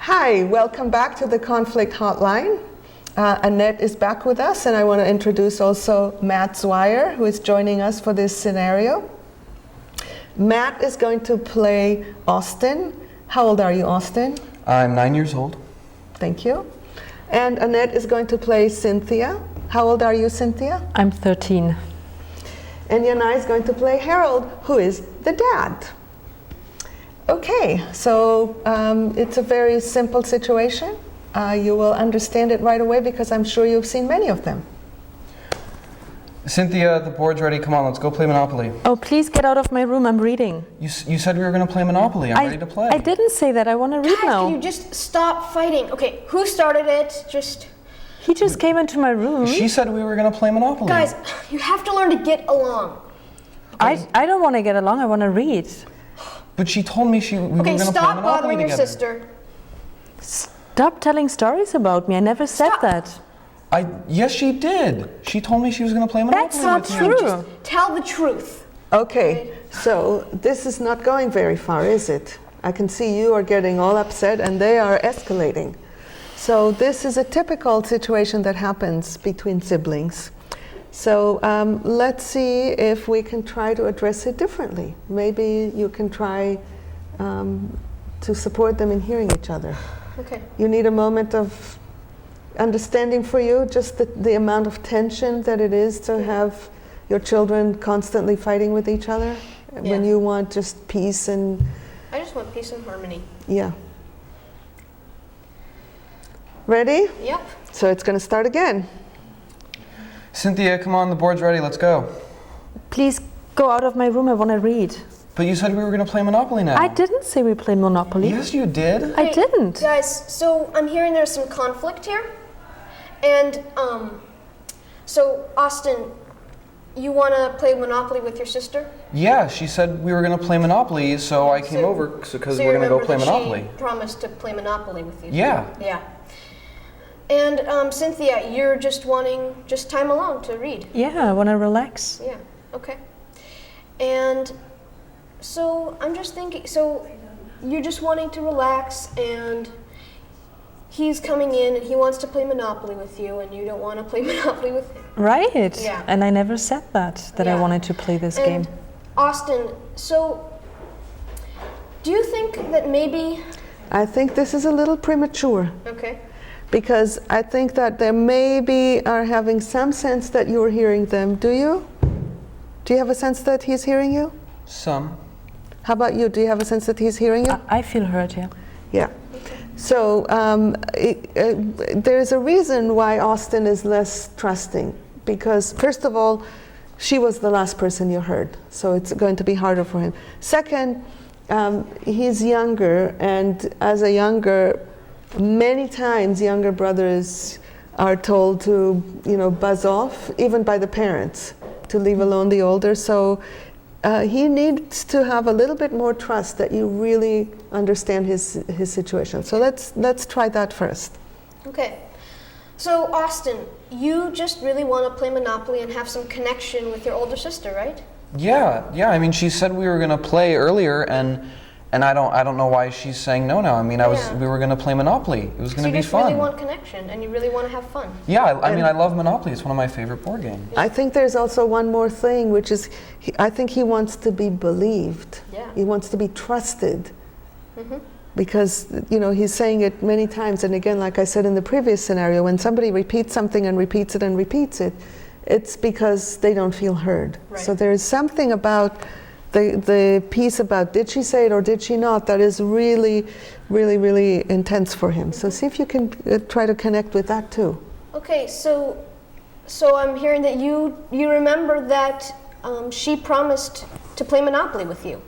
Hi, welcome back to the Conflict Hotline. Annett is back with us, and I want to introduce also Matt Zweier, who is joining us for this scenario. Matt is going to play Austin. How old are you, Austin? I'm 9 years old. Thank you. And Annett is going to play Cynthia. How old are you, Cynthia? I'm 13. And Yannai is going to play Harold, who is the dad. Okay, so it's a very simple situation. You will understand it right away because I'm sure you've seen many of them. Cynthia, the board's ready. Come on, let's go play Monopoly. Oh, please get out of my room. I'm reading. You said we were going to play Monopoly. I'm ready to play. I didn't say that. I want to read Guys, now. can you just stop fighting? Okay, who started it? He just came into my room. She said we were going to play Monopoly. Guys, you have to learn to get along. I don't want to get along. I want to read. But she told me we were going to play Monopoly together. Stop bothering your sister. Stop telling stories about me. I never said that. Yes, she did. She told me she was going to play Monopoly That's not with me. true. Just tell the truth. Okay, so this is not going very far, is it? I can see you are getting all upset and they are escalating. So this is a typical situation that happens between siblings. So let's see if we can try to address it differently. Maybe you can try to support them in hearing each other. Okay. You need a moment of understanding for you, just the amount of tension that it is to have your children constantly fighting with each other when you want just peace and... I just want peace and harmony. Yeah. Ready? Yep. So it's going to start again. Cynthia, come on, the board's ready. Let's go. Please go out of my room. I want to read. But you said we were going to play Monopoly now. I didn't say we play Monopoly. Yes, you did. I didn't. Guys, so I'm hearing there's some conflict here. And so Austin, you want to play Monopoly with your sister? Yeah, she said we were going to play Monopoly, so I came over because we're going to go play Monopoly. She promised to play Monopoly with you. Yeah. Yeah. And Cynthia, you're just wanting time alone to read. Yeah, I want to relax. Yeah, okay. And so I'm just thinking, so you're just wanting to relax and he's coming in and he wants to play Monopoly with you and you don't want to play Monopoly with him. Right. Yeah. And I never said that I wanted to play this game. Austin, so do you think that maybe... I think this is a little premature. Okay. Because I think that they maybe are having some sense that you're hearing them. Do you? Do you have a sense that he's hearing you? Some. How about you? Do you have a sense that he's hearing you? I feel hurt, yeah. Yeah. So there's a reason why Austin is less trusting. Because first of all, she was the last person you heard. So it's going to be harder for him. Second, he's younger, and as a younger, many times younger brothers are told to, buzz off, even by the parents, to leave alone the older. So he needs to have a little bit more trust that you really understand his situation. So let's try that first. Okay. So Austin, you just really want to play Monopoly and have some connection with your older sister, right? Yeah. I mean, she said we were going to play earlier, and I don't know why she's saying no now. I mean, we were going to play Monopoly. It was going to be fun. You just really want connection, and you really want to have fun. Yeah, I mean, I love Monopoly. It's one of my favorite board games. I think there's also one more thing, which is, I think he wants to be believed. Yeah. He wants to be trusted. Mm-hmm. Because, he's saying it many times, and again, like I said in the previous scenario, when somebody repeats something and repeats it and repeats it, it's because they don't feel heard. Right. So there is something about the piece about did she say it or did she not, that is really, really, really intense for him. So see if you can try to connect with that too. Okay, so I'm hearing that you remember that she promised to play Monopoly with you.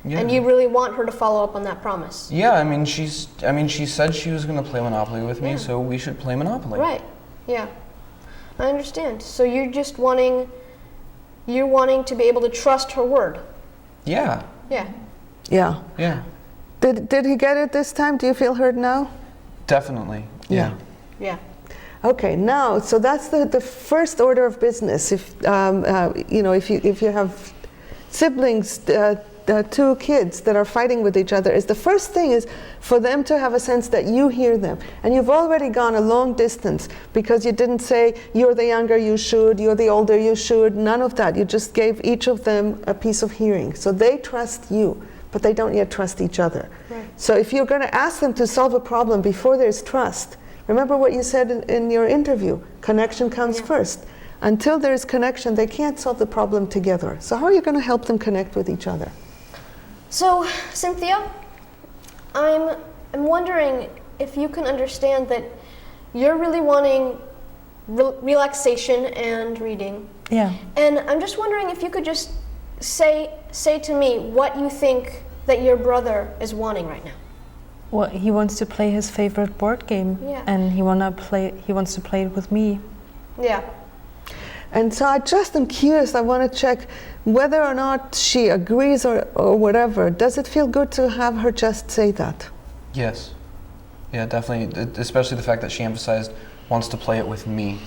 Yeah. And you really want her to follow up on that promise. Yeah, I mean, she said she was going to play Monopoly with me, so we should play Monopoly. Right. Yeah. I understand. So you're just wanting to be able to trust her word. Yeah. Yeah. Yeah. Yeah. Did he get it this time? Do you feel heard now? Definitely. Yeah. Yeah. Okay, now, so that's the first order of business. If you have siblings two kids that are fighting with each other, is the first thing is for them to have a sense that you hear them. And you've already gone a long distance because you didn't say, you're the younger, you should, you're the older, you should, none of that. You just gave each of them a piece of hearing. So they trust you, but they don't yet trust each other. Right. So if you're going to ask them to solve a problem before there's trust, remember what you said in your interview, connection comes first. Until there's connection, they can't solve the problem together. So how are you going to help them connect with each other? So, Cynthia, I'm wondering if you can understand that you're really wanting relaxation and reading. Yeah. And I'm just wondering if you could just say to me what you think that your brother is wanting right now. Well, he wants to play his favorite board game, Yeah. and he wants to play it with me. Yeah. And so I just am curious, I want to check whether or not she agrees or whatever. Does it feel good to have her just say that? Yes. Yeah, definitely. Especially the fact that she emphasized wants to play it with me,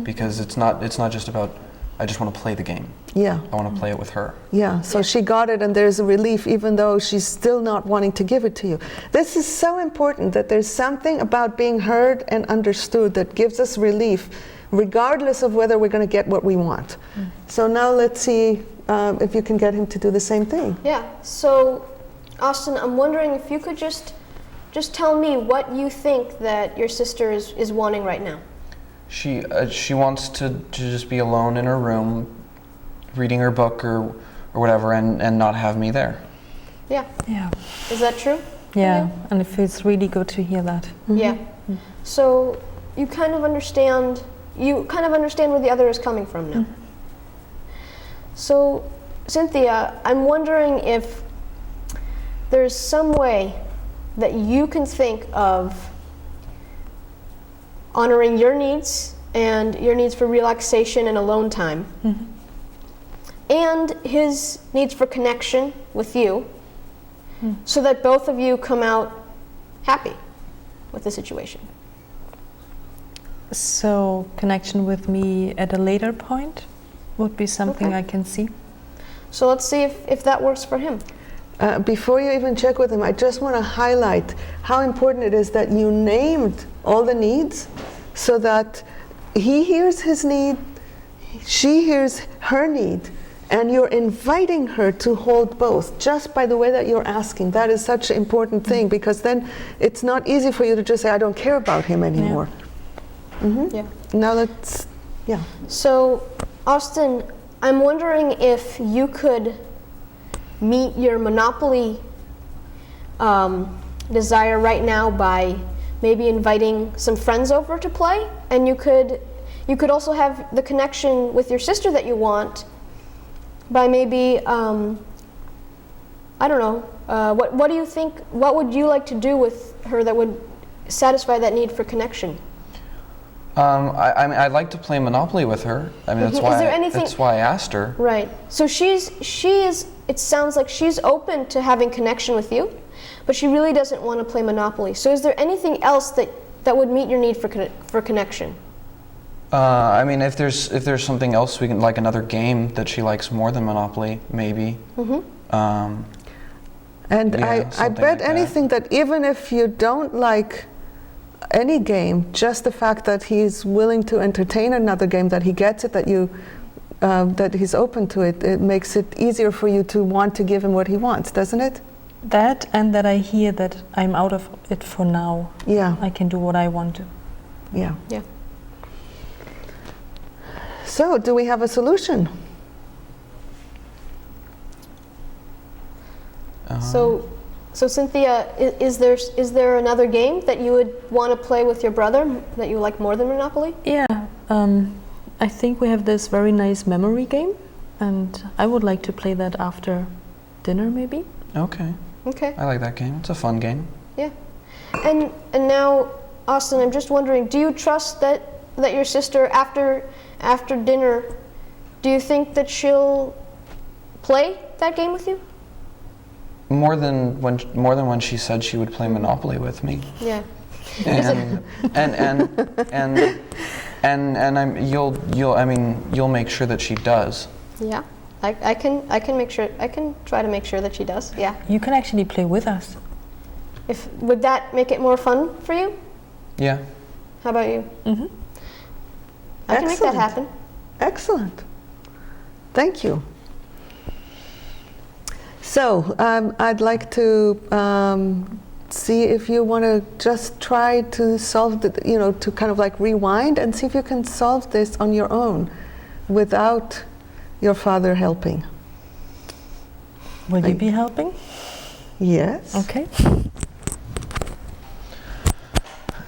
because it's not just about I just want to play the game. Yeah. I want to play it with her. Yeah, so she got it and there's a relief even though she's still not wanting to give it to you. This is so important that there's something about being heard and understood that gives us relief regardless of whether we're going to get what we want. So now let's see if you can get him to do the same thing. Yeah. So, Austin, I'm wondering if you could just tell me what you think that your sister is wanting right now. She wants to just be alone in her room, reading her book or whatever, and not have me there. Yeah. Yeah. Is that true? Yeah, and it feels really good to hear that. Yeah. So you kind of understand where the other is coming from now. So, Cynthia, I'm wondering if there's some way that you can think of honoring your needs and your needs for relaxation and alone time, and his needs for connection with you, so that both of you come out happy with the situation. So connection with me at a later point would be something Okay. I can see. So let's see if that works for him. Before you even check with him, I just want to highlight how important it is that you named all the needs so that he hears his need, she hears her need, and you're inviting her to hold both just by the way that you're asking. That is such an important thing because then it's not easy for you to just say, I don't care about him anymore. Yeah. Now let's, yeah. So, Austin, I'm wondering if you could meet your Monopoly desire right now by maybe inviting some friends over to play, and you could also have the connection with your sister that you want by maybe I don't know, what do you think, what would you like to do with her that would satisfy that need for connection? I mean, I'd like to play Monopoly with her. I mean, that's Is why there anything- that's why I asked her. Right. So she is. It sounds like she's open to having connection with you, but she really doesn't want to play Monopoly. So is there anything else that would meet your need for connection? I mean, if there's something else we can, like another game that she likes more than Monopoly, maybe. And Yeah, I something bet like that. anything that even if you don't like any game, just the fact that he's willing to entertain another game, that he gets it, that he's open to it, it makes it easier for you to want to give him what he wants, doesn't it? That, and that I hear that I'm out of it for now. Yeah, I can do what I want to. yeah. Yeah. So, do we have a solution? So Cynthia, is there another game that you would want to play with your brother that you like more than Monopoly? Yeah, I think we have this very nice memory game, and I would like to play that after dinner, maybe. Okay, Okay. I like that game. It's a fun game. Yeah. And now, Austin, I'm just wondering, do you trust that your sister after dinner, do you think that she'll play that game with you? More than when she said she would play Monopoly with me. Yeah. And you'll make sure that she does. Yeah. I can make sure. I can try to make sure that she does. Yeah. You can actually play with us. Would that make it more fun for you? Yeah. How about you? Mm-hmm. I can make that Excellent. happen. Excellent. Thank you. So I'd like to see if you want to just try to solve the, to kind of like rewind and see if you can solve this on your own without your father helping. Will you be helping? Yes. Okay.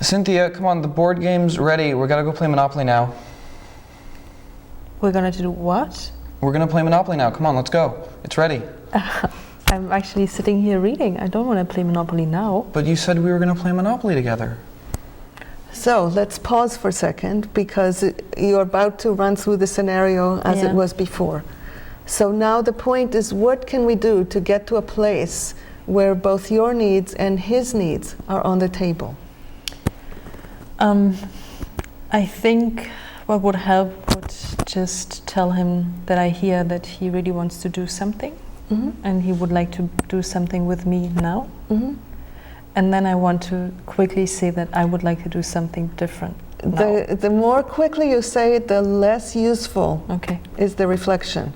Cynthia, come on, the board game's ready. We gotta go play Monopoly now. We're gonna do what? We're gonna play Monopoly now. Come on, let's go. It's ready. I'm actually sitting here reading. I don't want to play Monopoly now. But you said we were gonna play Monopoly together. So let's pause for a second because you're about to run through the scenario as it was before. So now the point is, what can we do to get to a place where both your needs and his needs are on the table? I think what would help would just tell him that I hear that he really wants to do something, and he would like to do something with me now. And then I want to quickly say that I would like to do something different now. The more quickly you say it, the less useful is the reflection.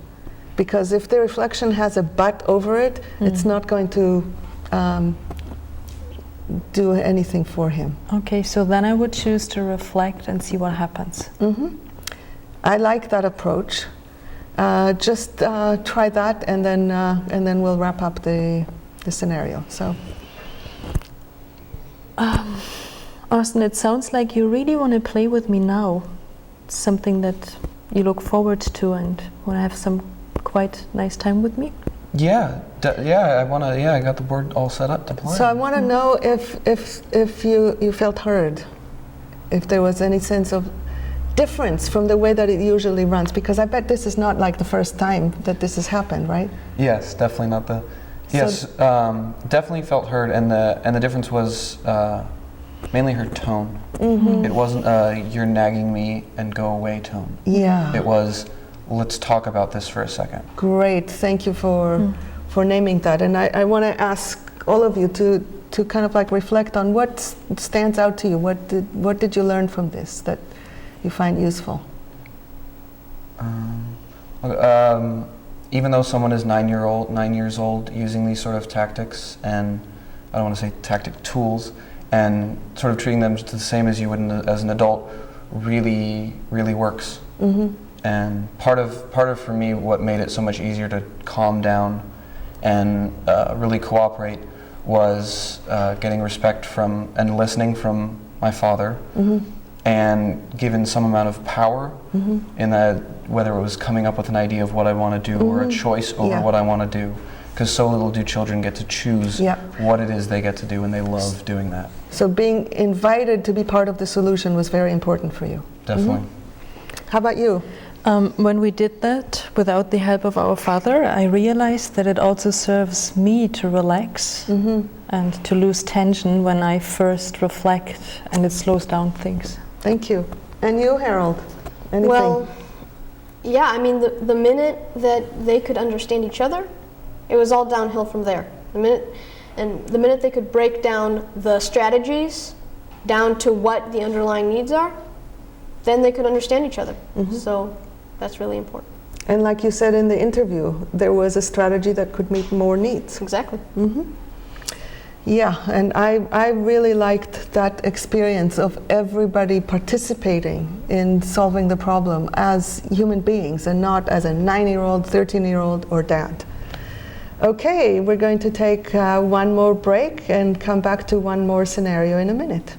Because if the reflection has a but over it, it's not going to do anything for him. Okay, so then I would choose to reflect and see what happens. I like that approach. Just try that, and then we'll wrap up the scenario. So, Austin, it sounds like you really want to play with me now. It's something that you look forward to and want to have some quite nice time with me. Yeah, I wanna. Yeah, I got the board all set up to play. So I want to know if you felt heard, if there was any sense of difference from the way that it usually runs, because I bet this is not like the first time that this has happened, right? Yes, definitely not the. Yes, definitely felt heard, and the difference was mainly her tone. It wasn't "you're nagging me and go away" tone. Yeah. It was, let's talk about this for a second. Great, thank you for naming that. And I want to ask all of you to kind of like reflect on what stands out to you. What did you learn from this that you find useful? Even though someone is 9 years old, using these sort of tactics, and I don't want to say tactic tools, and sort of treating them the same as you would as an adult, really works. And part of for me what made it so much easier to calm down and really cooperate was getting respect from and listening from my father, and given some amount of power in that, whether it was coming up with an idea of what I want to do or a choice over what I want to do, because so little do children get to choose what it is they get to do, and they love doing that. So being invited to be part of the solution was very important for you. Definitely. How about you? When we did that without the help of our father, I realized that it also serves me to relax and to lose tension when I first reflect, and it slows down things. Thank you. And you, Harold? Anything? Well, yeah, I mean, the minute that they could understand each other, it was all downhill from there. The minute they could break down the strategies down to what the underlying needs are, then they could understand each other. So that's really important. And like you said in the interview, there was a strategy that could meet more needs. Exactly. Yeah, and I really liked that experience of everybody participating in solving the problem as human beings and not as a 9-year-old, 13-year-old, or dad. Okay, we're going to take one more break and come back to one more scenario in a minute.